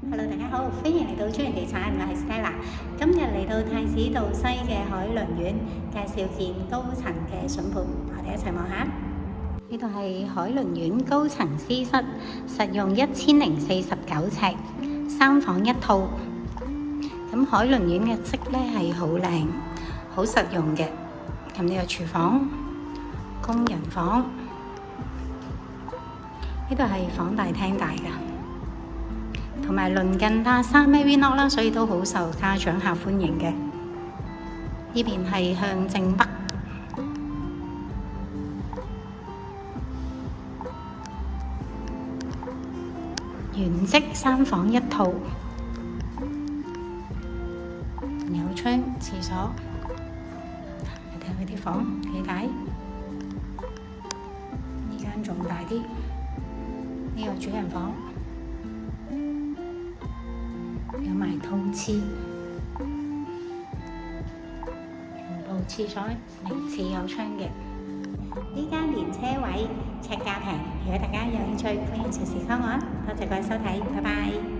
Hello，大家好，歡迎嚟到中原地產，我係 Stella。今日嚟到太子道西嘅海倫苑，介紹件高層嘅筍盤，我哋一齊望下。呢度係海倫苑高層私室，實用1049尺，3房1套。咁海倫苑嘅則咧係好靚、好實用嘅。咁呢個廚房、工人房，呢度係房大廳大㗎。同埋鄰近大沙 Mary Knock 啦，所以都好受家長客歡迎嘅。呢邊係向正北，原則3房1套，有窗廁所。你睇下佢啲房幾大？呢間仲大啲，呢個主人房。有埋套廁，全部廁所明廁有窗嘅。呢間連車位，尺價平。如果大家有興趣，歡迎隨時 call 我啊！多謝各位收睇，拜拜。